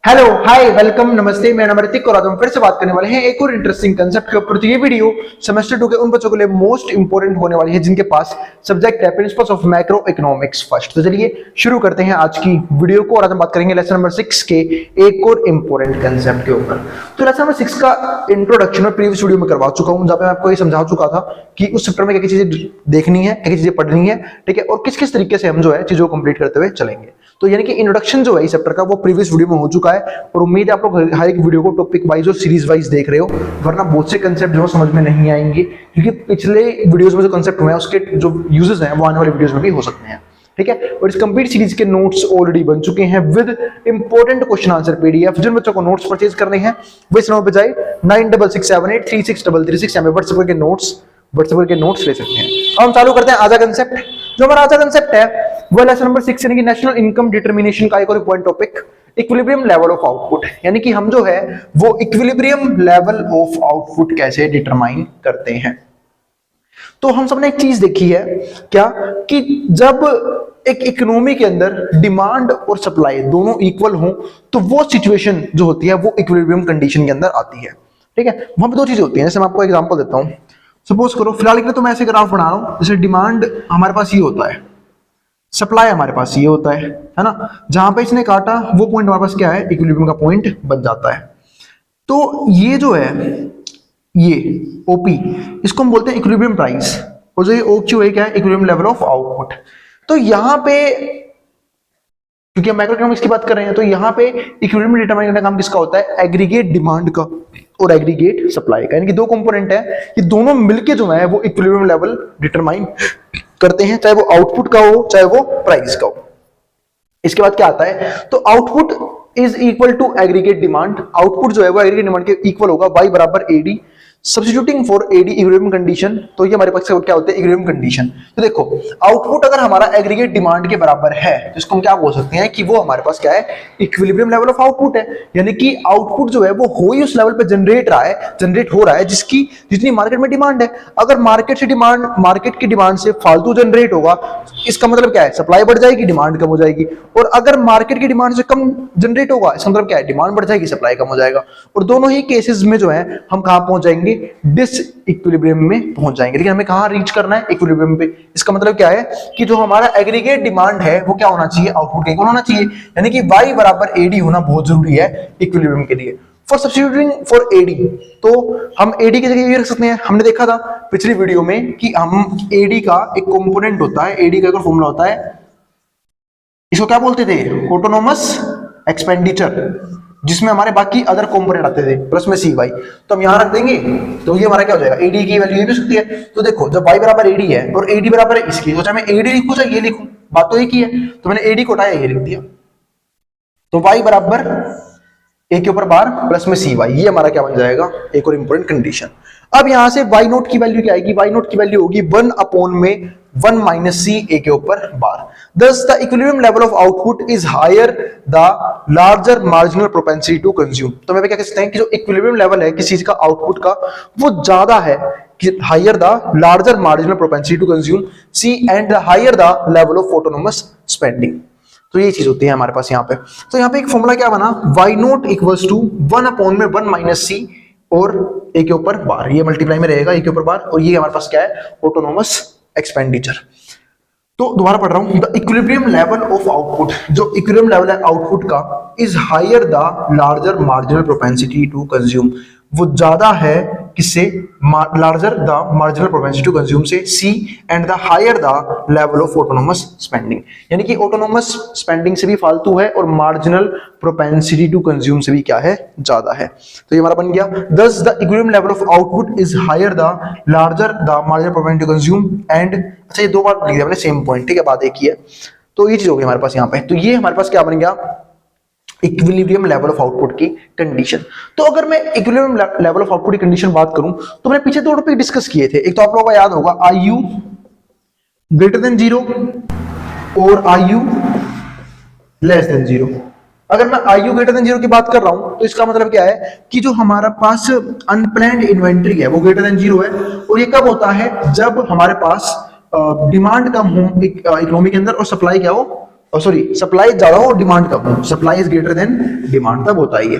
Hello hi welcome नमस्ते, मेरा नाम ऋतिक और आज हम फिर से बात करने वाले हैं एक और इंटरेस्टिंग कंसेप्ट के ऊपर। तो ये वीडियो सेमेस्टर 2 के उन बच्चों के लिए मोस्ट इंपोर्टेंट होने वाली है जिनके पास सब्जेक्ट है principles of macro economics first. तो चलिए शुरू करते हैं आज की वीडियो को और आज हम बात करेंगे लेसन नंबर 6 के एक और इंपोर्टेंट कंसेप्ट के ऊपर। तो लेसन नंबर 6 का इंट्रोडक्शन मैं प्रीवियस वीडियो में करवा चुका हूं, जहां पे मैं आपको ये समझा चुका था कि उस चैप्टर में क्या चीजें देखनी है, क्या चीजें पढ़नी है, ठीक है, और किस किस तरीके से हम जो है चीजों को कंप्लीट करते हुए चलेंगे। तो यानी कि इंट्रोडक्शन जो है इस चैप्टर का वो प्रीवियस वीडियो में हो चुका है और उम्मीद है आप लोग हर एक वीडियो को टॉपिक वाइज और सीरीज वाइज देख रहे हो, वरना बहुत से कंसेप्ट जो समझ में नहीं आएंगे क्योंकि पिछले वीडियोस में जो कंसेप्ट हुए हैं उसके जो यूजेस हैं वो आने वाले वीडियोस में भी हो सकते हैं, ठीक है। और इस कंप्लीट सीरीज के नोट्स ऑलरेडी बन चुके हैं with important question answer PDF. जिन बच्चों को नोट्स परचेज करने हैं वो इस नंबर पे जाए 9667836333 में व्हाट्सएप के नोट्स ले सकते हैं। अब हम चालू करते हैं आजा कंसेप्ट। जो हमारा आजा कंसेप्ट है वो लेसन नंबर 6 यानी कि नेशनल इनकम डिटरमिनेशन का एक और point topic equilibrium level of output, यानी कि हम जो है वो इक्विलिब्रियम लेवल ऑफ आउटपुट कैसे डिटरमाइन करते हैं। तो हम सबने एक चीज देखी है क्या कि जब एक इकोनॉमी के अंदर डिमांड और सप्लाई दोनों इक्वल हो तो वो सिचुएशन जो होती है वो इक्विलिब्रियम कंडीशन के अंदर आती है, ठीक है। वहां पे दो चीजें होती हैं, जैसे मैं आपको एग्जांपल देता हूं। सपोज करो फिलहाल के लिए तो मैं ऐसे ग्राफ बना रहा हूं, जैसे डिमांड हमारे पास ये होता है, सप्लाई हमारे पास ये होता है ना। जहां पे इसने काटा वो पॉइंट हमारे पास क्या है, इक्विलिब्रियम का पॉइंट बन जाता है। तो ये जो है ये ओपी, इसको हम बोलते हैं इक्विलिब्रियम प्राइस, और जो ये ओक्यू है क्या है, इक्विलिब्रियम लेवल ऑफ आउटपुट। तो यहां पे क्योंकि हम मैक्रोइकोनॉमिक्स की बात कर रहे हैं तो यहां पे इक्विलिब्रियम डिटरमाइन करने का काम किसका होता है, एग्रीगेट डिमांड का और एग्रीगेट सप्लाई का, यानी कि दो कंपोनेंट है, ये दोनों मिलके जो है वो इक्विलिब्रियम लेवल डिटरमाइन करते हैं, चाहे वो आउटपुट का हो चाहे वो प्राइस का हो। इसके बाद क्या आता है, तो output is equal to aggregate demand. Output जो है वो एग्रीगेट डिमांड के इक्वल होगा, y बराबर AD substituting for AD equilibrium condition. तो ये हमारे पास क्या होता है, इक्विलिब्रियम कंडीशन। तो देखो आउटपुट अगर हमारा एग्रीगेट डिमांड के बराबर है तो इसको हम क्या बोल सकते हैं कि वो हमारे पास क्या है, इक्विलिब्रियम लेवल ऑफ आउटपुट है। यानी कि आउटपुट जो है वो हो ही उस लेवल पे जनरेट हो रहा है जिसकी जितनी मार्केट में डिमांड है। अगर मार्केट की डिमांड से फालतू जनरेट होगा, इसका मतलब क्या है, सप्लाई बढ़ जाएगी, डिमांड कम हो जाएगी। और अगर मार्केट की डिमांड से कम जनरेट होगा, इसका मतलब क्या है, डिमांड बढ़ जाएगी, सप्लाई कम हो जाएगा। और दोनों ही केसेस में जो है हम कहां पहुंच जाएंगे, डिस इक्विलिब्रियम में पहुंच जाएंगे। लेकिन हमें कहां रीच करना है, इक्विलिब्रियम पे। इसका मतलब क्या है कि जो हमारा एग्रीगेट डिमांड है वो क्या होना चाहिए, आउटपुट के इक्वल होना चाहिए, यानी कि y बराबर एडी होना बहुत जरूरी है इक्विलिब्रियम के लिए। फॉर सब्स्टिट्यूटिंग फॉर एडी, तो हम एडी की जगह ये रख सकते हैं। हमने देखा था पिछली वीडियो में कि हम एडी का एक कंपोनेंट होता है, एडी का एक फॉर्मूला होता है, इसको क्या बोलते थे, ऑटोनोमस एक्सपेंडिचर, जिसमें हमारे बाकी अदर कंपोनेंट आते थे प्लस में सी वाई। तो हम यहां रख देंगे तो ये हमारा क्या हो जाएगा, एडी की वैल्यू ये भी सकती है। तो देखो जब y बराबर एडी है और एडी बराबर है इसकी, तो चाहे मैं एडी लिखूं चाहे ये लिखूं, बात तो एक ही है। तो मैंने एडी को उठाया, ये लिख दिया। तो y बराबर ए के ऊपर बार प्लस में सी वाई, ये हमारा क्या बन जाएगा, एक और इंपॉर्टेंट कंडीशन। अब यहां से y नोट की वैल्यू क्या आएगी, y नोट की वैल्यू होगी 1 अपॉन में 1 माइनस सी ए के ऊपर बार। Thus the equilibrium level of output is higher the larger marginal propensity to consume। तो मैं क्या कह सकते हैं कि जो इक्विलिब्रियम लेवल है किसी चीज का आउटपुट का वो ज्यादा है, higher the larger marginal propensity to consume C and the higher the level of autonomous spending। तो ये चीज होती है हमारे पास यहाँ पे। तो यहाँ पे एक फॉर्मूला क्या बना, y naught equals to 1 upon में 1 माइनस सी और ए के ऊपर बार, ये मल्टीप्लाई में रहेगा ए के ऊपर बार, और ये हमारे पास क्या है, ऑटोनोमस एक्सपेंडिचर। तो दोबारा पढ़ रहा हूं, the equilibrium level of output, जो इक्विलिब्रियम लेवल है आउटपुट का, is higher the larger marginal propensity to consume, वो ज्यादा है किससे, larger the marginal propensity to consume से, सी and the higher the level of autonomous spending, यानी कि ऑटोनोमस स्पेंडिंग से भी फालतू है और मार्जिनल प्रोपेंसिटी टू कंज्यूम से भी क्या है, ज्यादा है। तो ये हमारा बन गया, thus the equilibrium level of output is higher the larger the marginal propensity to consume and, अच्छा ये दो बार लिख दिया मैंने सेम पॉइंट, ठीक है, बात एक ही है। तो ये चीज हो गई हमारे पास यहाँ पे। तो ये हमारे पास क्या बन गया, इक्विलिब्रियम लेवल ऑफ आउटपुट की कंडीशन। तो अगर मैं इक्विलिब्रियम लेवल ऑफ आउटपुट की कंडीशन बात करूं तो मैंने पीछे दो टॉपिक डिस्कस किए थे। एक तो आप लोगों को याद होगा IU ग्रेटर देन 0 और IU लेस देन 0। अगर मैं IU ग्रेटर देन 0 की बात कर रहा हूं तो इसका मतलब क्या है कि जो हमारा पास अनप्लैन्ड इन्वेंट्री है वो ग्रेटर देन 0 है। और ये कब होता है, जब हमारे पास डिमांड कम हो इकोनॉमी के अंदर और सप्लाई क्या हो, सॉरी सप्लाई ज्यादा हो डिमांड कम हो, supply is greater than demand, तब होता है ये।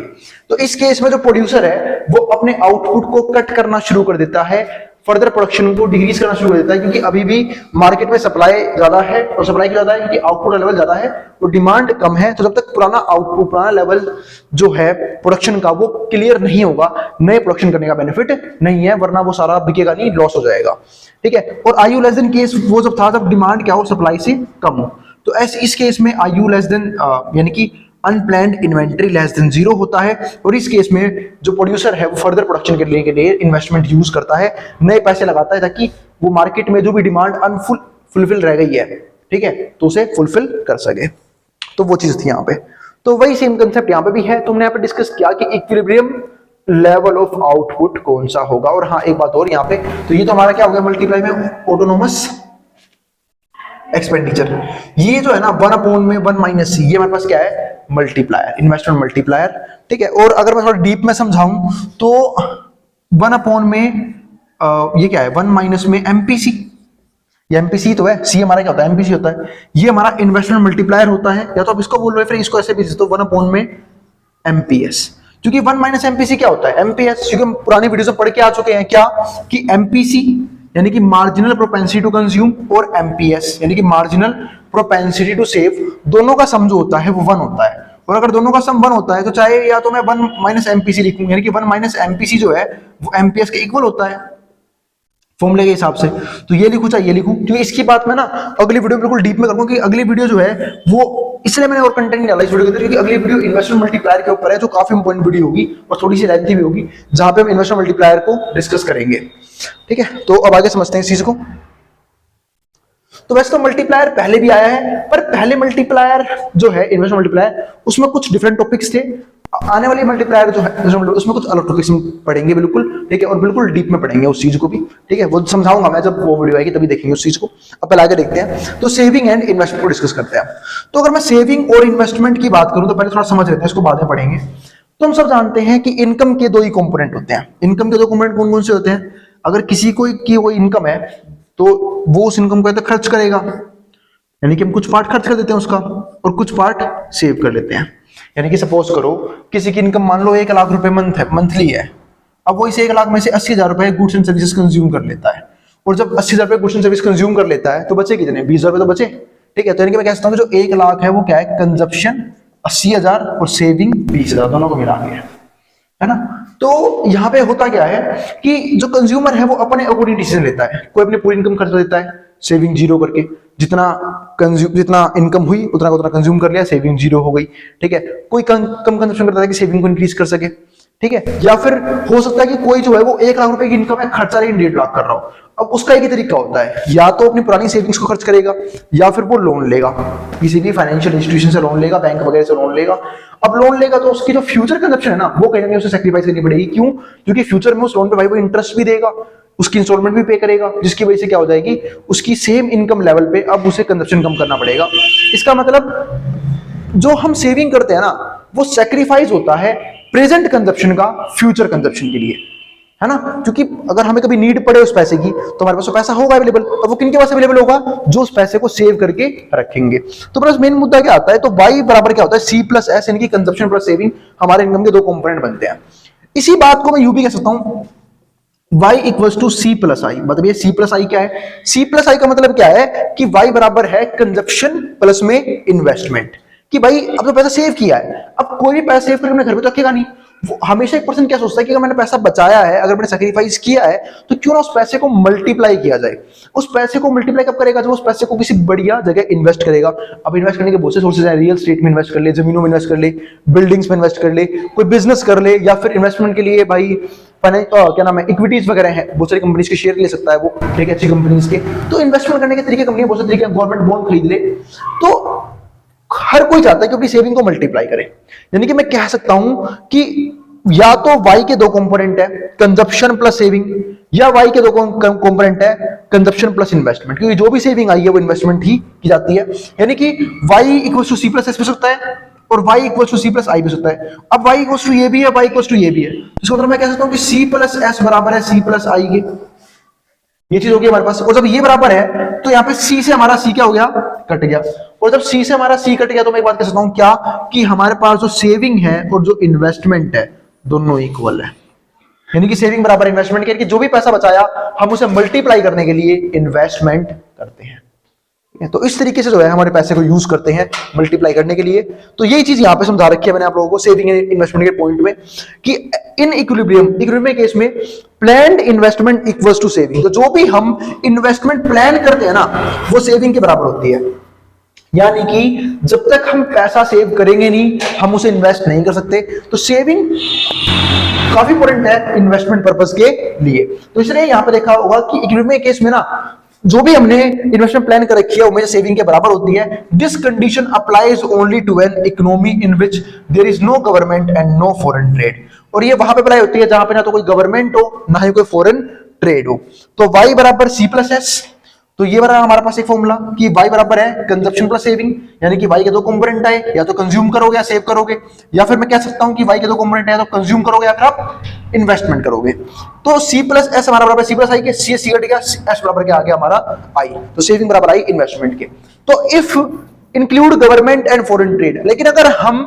तो इस केस में जो प्रोड्यूसर है वो अपने आउटपुट को कट करना शुरू कर देता है, फर्दर प्रोडक्शन को डिक्रीज करना शुरू कर देता है, क्योंकि अभी भी मार्केट में सप्लाई ज्यादा है, और सप्लाई क्यों ज्यादा है क्योंकि आउटपुट लेवल ज्यादा है और डिमांड कम है। तो जब तक पुराना आउटपुट, पुराना लेवल जो है प्रोडक्शन का वो क्लियर नहीं होगा, नए प्रोडक्शन करने का बेनिफिट नहीं है, वरना वो सारा बिकेगा नहीं, लॉस हो जाएगा। ठीक है, और आईयू लेस देन केस वो जब था जब डिमांड क्या हो, सप्लाई से कम हो। तो ऐसे इस केस में आईयू लेस देन यानी कि अनप्लैंड इन्वेंट्री लेस देन 0 होता है, और इस केस में जो प्रोड्यूसर है वो फर्दर प्रोडक्शन करने के लिए इन्वेस्टमेंट यूज करता है, नए पैसे लगाता है, ताकि वो मार्केट में जो भी डिमांड फुलफिल रह गई है, ठीक है, तो उसे फुलफिल कर सके। तो वो चीज थी यहाँ पे। तो वही सेम कंसेप्ट यहाँ पे भी है। तुमने यहाँ पे डिस्कस किया कि इक्विलिब्रियम लेवल ऑफ आउटपुट कौन सा होगा। और हाँ, एक बात और यहाँ पे, तो ये तो हमारा क्या हो गया मल्टीप्लाई में ऑटोनोमस एक्सपेंडिचर। ये जो है ना 1/(1 - C), ये हमारे पास क्या है मल्टीप्लायर, इन्वेस्टमेंट मल्टीप्लायर। ठीक है, और अगर मैं थोड़ा डीप में समझाऊं तो 1 में ये क्या है 1 - में MPC, ये MPC तो है, C हमारा क्या होता है MPC होता है, ये हमारा इन्वेस्टमेंट मल्टीप्लायर होता है, या तो आप इसको बोल रहे हो फिर इसको ऐसे भी तो 1 में MPS। क्योंकि 1 - MPC क्या होता है MPS, क्योंकि हम पुरानी वीडियो में पढ़ के आ चुके हैं क्या कि MPC यानी कि मार्जिनल प्रोपेंसिटी टू कंज्यूम, और MPS यानी कि मार्जिनल प्रोपेंसिटी टू सेव, दोनों का सम जो होता है वो 1 होता है। और अगर दोनों का सम 1 होता है तो चाहे या तो मैं 1 - MPC लिखूं, यानी कि 1 - MPC जो है वो MPS के इक्वल होता है फॉर्मूले के हिसाब से। तो ये लिखूं चाहे ये लिखूं, क्योंकि इसकी बात मैं ना अगली वीडियो बिल्कुल डीप में करूंगा, कि अगली वीडियो जो है वो इसलिए मैंने और कंटेंट नहीं डाला इस वीडियो के अंदर, क्योंकि अगली वीडियो इन्वेस्टमेंट मल्टीप्लायर के ऊपर है, जो काफी इंपॉर्टेंट वीडियो होगी और थोड़ी सी लेंथी भी होगी, जहां पे हम इन्वेस्टमेंट मल्टीप्लायर को डिस्कस करेंगे। ठीक है, तो अब आगे समझते हैं इस चीज को। तो वैसे तो मल्टीप्लायर पहले भी आया है, पर पहले मल्टीप्लायर जो है इन्वेस्टमेंट मल्टीप्लायर उसमें कुछ डिफरेंट टॉपिक्स थे। आने वाली मल्टीप्लायर जो है उसमें कुछ अलग टॉपिक्स पढ़ेंगे बिल्कुल, ठीक है, और बिल्कुल डीप में पढ़ेंगे उस चीज को भी। ठीक है, वो समझाऊंगा मैं, जब वो वीडियो आएगी तभी देखेंगे उस चीज को। अब पहले आगे देखते हैं, तो सेविंग एंड इन्वेस्टमेंट को डिस्कस करते हैं। तो अगर मैं सेविंग और इन्वेस्टमेंट की बात करूं तो पहले थोड़ा समझ लेते हैं, इसको बाद में पढ़ेंगे। तो हम सब जानते हैं कि इनकम के 2 ही कंपोनेंट होते हैं। इनकम के 2 कंपोनेंट कौन कौन से होते हैं? अगर किसी को की कोई इनकम है तो वो उस इनकम को खर्च करेगा, यानी कि हम कुछ पार्ट खर्च कर देते हैं उसका और कुछ पार्ट सेव कर लेते हैं। यानी कि सपोज करो किसी की इनकम मान लो 1 लाख रुपए मंथली है, अब वो इस 1 लाख में से 80,000 रुपए गुड्स एंड सर्विसेज कंज्यूम कर लेता है, और जब 80,000 रुपए गुड्स एंड सर्विस कंज्यूम कर लेता है तो बचे कितने 20,000 रुपए तो बचे। ठीक है, तो यानी कि मैं कह सकता हूँ जो 1 लाख है वो क्या है कंजप्शन 80,000 और सेविंग 20,000 दोनों को मिला के है ना। तो यहाँ पे होता क्या है कि जो कंज्यूमर है वो अपने अकॉर्डिंग डिसीजन लेता है, कोई अपनी पूरी इनकम खर्च देता है सेविंग 0 करके, जितना इनकम हुई उतना उतना कंज्यूम कर लिया, सेविंग 0 हो गई। ठीक है, कोई कम कंजप्शन करता है कि सेविंग को इंक्रीज कर सके। ठीक है, या फिर हो सकता है कि कोई जो है वो 1 लाख रुपए की इनकम है, खर्चा लेकिन 1.5 लाख कर रहा हो। अब उसका एक ही तरीका होता है, या तो अपनी पुरानी सेविंग्स को खर्च करेगा या फिर वो लोन लेगा, किसी भी फाइनेंशियल इंस्टीट्यूशन से लोन लेगा, बैंक वगैरह से लोन लेगा। अब लोन लेगा तो उसकी जो फ्यूचर कंजप्शन है ना वो कहीं ना कहीं उसे सेक्रीफाइस करनी पड़ेगी। क्यों? क्योंकि फ्यूचर में उस लोन पे भाई वो इंटरेस्ट भी देगा, उसकी इंस्टॉलमेंट भी पे करेगा, जिसकी वजह से क्या हो जाएगी उसकी सेम इनकम लेवल पे अब उसे कंजप्शन कम करना पड़ेगा। इसका मतलब जो हम सेविंग करते हैं ना वो सेक्रीफाइस होता है प्रेजेंट कंजप्शन का फ्यूचर कंजप्शन के लिए, है ना। क्योंकि अगर हमें कभी नीड पड़े उस पैसे की तो हमारे पास वो पैसा होगा अवेलेबल, और वो किनके पास अवेलेबल होगा? जो उस पैसे को सेव करके रखेंगे। तो बस मेन मुद्दा क्या आता है, तो Y बराबर क्या होता है C+S, यानी कि कंजप्शन प्लस सेविंग हमारे इनकम के 2 कंपोनेंट बनते हैं। इसी बात को मैं यूं भी कह सकता हूं Y = C+I। मतलब ये C+I क्या है? C+I का मतलब क्या है कि Y बराबर है कंजप्शन प्लस में इन्वेस्टमेंट, कि भाई अब तो पैसा सेव किया है, अब कोई भी पैसा सेव करके अपने घर पे तो रखेगा नहीं। वो हमेशा एक पर्सन क्या सोचता है कि अगर मैंने पैसा बचाया है, अगर मैंने सैक्रिफाइस किया है, तो क्यों ना उस पैसे को मल्टीप्लाई किया जाए। उस पैसे को मल्टीप्लाई कब करेगा? जब उस पैसे को किसी बढ़िया जगह इन्वेस्ट करेगा। अब इन्वेस्ट करने के बहुत से सोर्सेज हैं, रियल स्टेट में इन्वेस्ट कर ले, जमीनों में इन्वेस्ट कर ले, बिल्डिंग्स में इन्वेस्ट कर ले, कोई बिजनेस कर ले, या फिर इन्वेस्टमेंट के लिए भाई क्या नाम है इक्विटीज वगैरह है, बहुत सारी कंपनीज के शेयर ले सकता है वो, ठीक है, अच्छी कंपनीज के। तो इन्वेस्टमेंट करने के तरीके कंपनी बहुत सारे तरीके, गवर्नमेंट बॉन्ड खरीद ले। तो हर कोई चाहता है कि अपनी सेविंग को मल्टीप्लाई करे। यानी कि मैं कह सकता हूं कि या तो Y के 2 कंपोनेंट है कंजप्शन प्लस सेविंग, या Y के 2 कंपोनेंट है कंजप्शन प्लस इन्वेस्टमेंट, क्योंकि जो भी सेविंग आई है वो इन्वेस्टमेंट ही की जाती है। यानी कि Y = C+S भी सकता है और Y = C+I भी सकता है। अब Y = ये भी है, Y = ये भी है, इसका मतलब मैं कह सकता हूं कि C+S बराबर है C+I के। ये चीज होगी हमारे पास। और जब ये बराबर है तो यहाँ पे सी से हमारा सी क्या हो गया, कट गया। और जब सी से हमारा सी कट गया तो मैं एक बात कह सकता हूं क्या, कि हमारे पास जो सेविंग है और जो इन्वेस्टमेंट है दोनों इक्वल है। यानी कि सेविंग बराबर इन्वेस्टमेंट के, कि जो भी पैसा बचाया हम उसे मल्टीप्लाई करने के लिए इन्वेस्टमेंट करते हैं। तो इस तरीके से जो है हमारे पैसे को यूज करते हैं मल्टीप्लाई करने के लिए। तो यही चीज यहां पे समझा रखी है मैंने आप लोगों को सेविंग एंड इन्वेस्टमेंट के पॉइंट में, कि इन इक्विलिब्रियम केस में planned investment equals to saving. तो जो भी हम इन्वेस्टमेंट प्लान करते हैं ना वो सेविंग के बराबर होती है। यानी कि जब तक हम पैसा सेव करेंगे नहीं हम उसे इन्वेस्ट नहीं कर सकते। तो सेविंग काफी इंपॉर्टेंट है इन्वेस्टमेंट पर्पस के लिए। तो इसलिए यहां पे देखा होगा कि इक्विलिब्रियम केस में ना जो भी हमने इन्वेस्टमेंट प्लान कर रखी है वो मेरे सेविंग के बराबर होती है। This condition applies only to an economy in which there is no government and no foreign trade. और ये वहां पे अप्लाई होती है जहां पे ना तो कोई गवर्नमेंट हो ना ही कोई फॉरेन ट्रेड हो। तो y बराबर सी प्लस एस। तो ये बराबर हमारे पास एक फॉर्मूला कि y बराबर है कंजप्शन प्लस सेविंग, यानी कि y के दो कंपोनेंट आए, या तो कंज्यूम करोगे या सेव करोगे, या फिर मैं कह सकता हूं कि y के दो कंपोनेंट आए तो कंज्यूम करोगे या फिर आप इन्वेस्टमेंट करोगे। तो c प्लस एस हमारा बराबर सी प्लस आई के, सी सी कट गया, एस बराबर क्या आ गया हमारा आई। तो सेविंग बराबर आई इन्वेस्टमेंट के। तो if include government and foreign trade, लेकिन अगर हम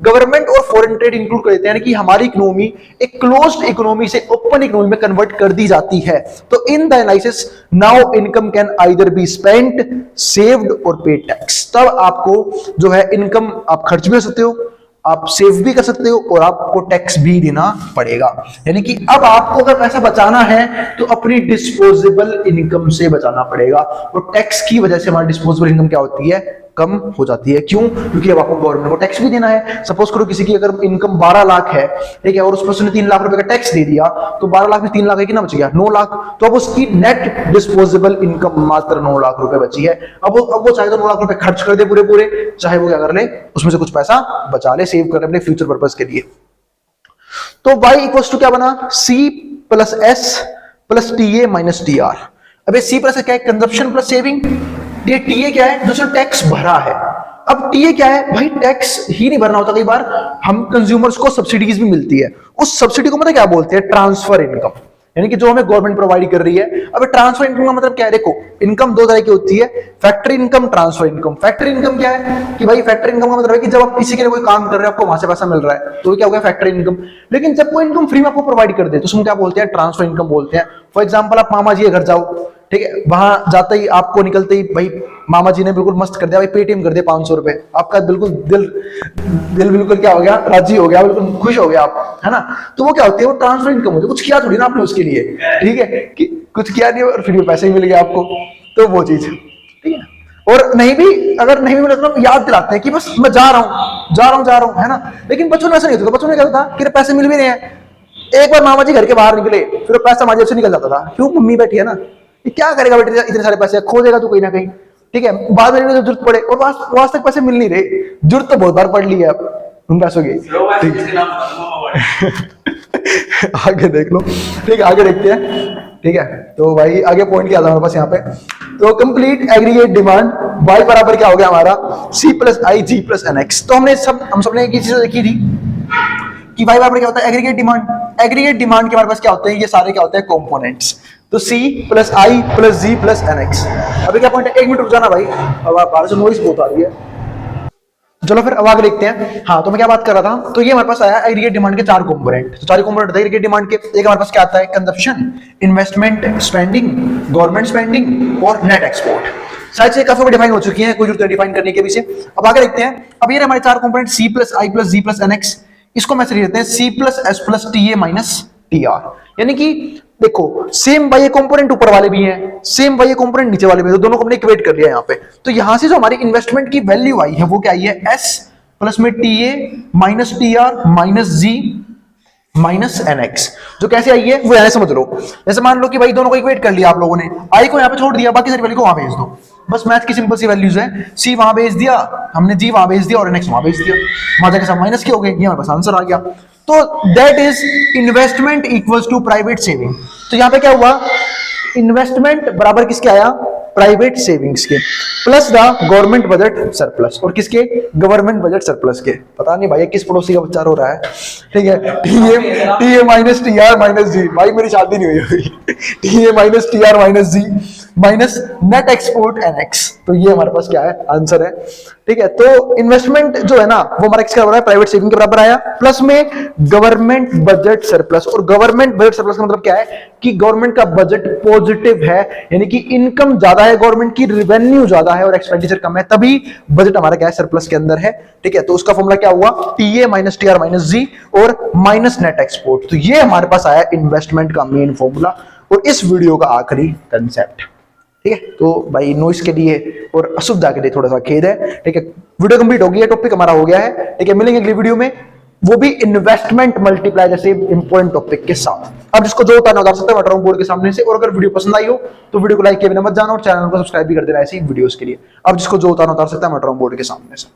गवर्नमेंट और फॉरेन ट्रेड इंक्लूड कर देते हैं कि हमारी इकोनॉमी एक क्लोज्ड इकोनॉमी से ओपन इकोनॉमी में कन्वर्ट कर दी जाती है, तो in the analysis now income can either be spent, saved और पेड टैक्स। तब आपको जो है इनकम आप खर्च भी कर सकते हो, आप सेव भी कर सकते हो और आपको टैक्स भी देना पड़ेगा। यानी कि अब आपको अगर पैसा बचाना है तो अपनी डिस्पोजेबल इनकम से बचाना पड़ेगा। और टैक्स की वजह से हमारी डिस्पोजेबल इनकम क्या होती है, कम हो जाती है। क्यों? क्योंकि अब आपको गवर्नमेंट को टैक्स भी देना है। सपोज करो किसी की अगर इनकम 12 लाख है, ठीक है, और उस पर उसने 3 लाख रुपए का टैक्स दे दिया, तो 12 लाख में 3 लाख कितना बच गया, 9 लाख। तो अब उसकी नेट डिस्पोजेबल इनकम मात्र 9 लाख रुपए बची है। अब वो चाहे तो 9 लाख रुपए खर्च कर दे पूरे, चाहे वो क्या कर ले उसमें से कुछ पैसा बचा ले, सेव कर ले अपने फ्यूचर पर्पस के लिए। तो y इक्वल्स टू क्या बना, c plus S plus T A minus T are. अब c प्लस क्या है, कंजप्शन प्लस सेविंग। ये टीए क्या है, जो टैक्स भरा है। अब टीए क्या है भाई, टैक्स ही नहीं भरना होता, कई बार हम कंज्यूमर्स को सब्सिडीज भी मिलती है, उस सब्सिडी को मतलब क्या बोलते हैं, ट्रांसफर इनकम, यानी कि जो हमें गवर्नमेंट प्रोवाइड कर रही है। अब ट्रांसफर इनकम का मतलब क्या है, देखो इनकम दो तरह की होती है, factory income, transfer income. Factory income क्या है कि भाई फैक्ट्री इनकम का मतलब है कि जब आप किसी के लिए कोई काम कर रहे हो आपको वहां से पैसा मिल रहा है, तो क्या हो गया फैक्ट्री इनकम। लेकिन जब कोई इनकम फ्री में आपको प्रोवाइड कर दे तो उसमें क्या बोलते हैं, ट्रांसफर इनकम बोलते हैं। फॉर एग्जाम्पल आप मामा जी के घर जाओ, ठीक है, वहां जाते ही आपको निकलते ही भाई मामा जी ने बिल्कुल मस्त कर दिया, भाई पेटीएम कर दे 500 रुपए, आपका बिल्कुल दिल बिल्कुल क्या हो गया, राजी हो गया, बिल्कुल खुश हो गया आप, है ना। तो वो क्या होती है, वो ट्रांसफर इनकम होती है, कुछ किया थोड़ी ना आपने उसके लिए, ठीक है, कि कुछ किया नहीं और फिर पैसे ही मिल गए आपको, तो वो चीज, ठीक है। और नहीं भी अगर नहीं भी मिला तो याद दिलाते हैं कि बस मैं जा रहा हूँ, है ना। लेकिन बच्चों में ऐसा नहीं होता, बच्चों में क्या होता कि पैसे मिल भी रहे हैं, एक बार मामा जी घर के बाहर निकले फिर पैसा मामा से निकल जाता था, क्यों, मम्मी बैठी है ना, क्या करेगा बेटे इतने सारे पैसे, खो देगा तू कहीं ना कहीं, ठीक है। बाद में जब जरूरत पड़े, और वहां तक पैसे मिल नहीं रहे, जरूरत तो बहुत बार पड़ ली है उन पैसों की। आगे देख लो, ठीक है, आगे देखते हैं, ठीक है। तो भाई आगे पॉइंट क्या था हमारे पास यहाँ पे, तो कंप्लीट एग्रीगेट डिमांड y बराबर क्या हो गया हमारा, c प्लस आई जी प्लस एन एक्स। तो हम सबने एक ही चीज देखी थी कि y बराबर क्या होता है, एग्रीगेट डिमांड। एग्रीगेट डिमांड के हमारे पास क्या होते हैं, ये सारे क्या होते हैं, कंपोनेंट्स। तो c प्लस आई प्लस जी प्लस एन एक्स। अभी क्या पॉइंट है, 1 मिनट रुक जाना भाई, अब आप बाहर से नॉइस बहुत आ रही है। चलो फिर अब आगे देखते हैं। हाँ, तो मैं क्या बात कर रहा था, तो ये हमारे पास आया एग्रीगेट डिमांड के 4 कंपोनेंट। तो 4 कंपोनेंट एग्रीगेट डिमांड के, एक हमारे पास क्या आता है, consumption, investment spending, government spending और नेट एक्सपोर्ट। शायद से काफी डिफाइन हो चुकी है, कोई जरूरत नहीं डिफाइन करने के पीछे। अब आगे देखते हैं। अब ये हमारे 4 कंपोनेंट c प्लस आई प्लस जी प्लस एन एक्स, इसको मैं लिख देते हैं c plus S plus T A minus T are. यानी कि देखो सेम बाई कंपोनेंट ऊपर वाले भी हैं, सेम बाई कंपोनेंट नीचे वाले भी, तो दोनों को हमने इक्वेट कर लिया यहाँ पे। तो यहां से जो हमारी इन्वेस्टमेंट की वैल्यू आई है वो क्या आई है, s प्लस में T A minus T R minus G minus N X. जो कैसे आई है वो यहां समझ लो। जैसे मान लो कि भाई दोनों को इक्वेट कर लिया आप लोगों ने, आई को यहाँ पे छोड़ दिया, बाकी सारी वैल्यू को वहां भेज दो, बस मैथ की सिंपल सी वैल्यूज है। सी वहां भेज दिया हमने, जी वहां भेज दिया और एन एक्स वहां भेज दिया, वहां जाके सब माइनस के हो गए, ये हमारे पास आंसर आ गया। तो that is investment equals to private saving. तो यहाँ पे क्या हुआ, इन्वेस्टमेंट बराबर किसके आया, प्राइवेट सेविंग्स के, plus the government budget surplus. और किसके, गवर्नमेंट बजट सरप्लस के। पता नहीं भाई किस पड़ोसी का बच्चा रो रहा है, ठीक है, T A minus T R minus G, भाई मेरी शादी नहीं हुई अभी, T A minus T R minus G minus net export N X. तो ये हमारे पास क्या है, आंसर है। ठीक है, तो इन्वेस्टमेंट जो है ना वो हमारा किसके बराबर है, प्राइवेट सेविंग के बराबर आया, प्लस में गवर्नमेंट बजट सरप्लस। और गवर्नमेंट बजट सरप्लस का मतलब क्या है कि गवर्नमेंट का बजट पॉजिटिव है, यानी कि इनकम ज्यादा है गवर्नमेंट की, रेवेन्यू ज्यादा है और एक्सपेंडिचर कम है, तभी बजट हमारा क्या है, सरप्लस के अंदर है। ठीक है, तो उसका फॉर्मूला क्या हुआ, T A minus T R minus G और माइनस नेट एक्सपोर्ट। तो ये हमारे पास आया इन्वेस्टमेंट का मेन फॉर्मूला और इस वीडियो का आखिरी कंसेप्ट। ठीक है, तो भाई नॉइस के लिए और असुविधा के लिए थोड़ा सा खेद है। ठीक है, वीडियो कंप्लीट हो गई है, टॉपिक हमारा हो गया है। ठीक है, मिलेंगे अगली वीडियो में, वो भी इन्वेस्टमेंट मल्टीप्लाई जैसे इंपॉर्टेंट टॉपिक के साथ। अब जिसको जो उतारना उतार सकते हैं, मैं बोर्ड के सामने से। और अगर वीडियो पसंद आई हो तो वीडियो को लाइक किए बिना मत जाना और चैनल को सब्सक्राइब भी कर देना ऐसी वीडियोस के लिए। अब जिसको जो उतारना उतार सकता है, मैं बोर्ड के सामने से।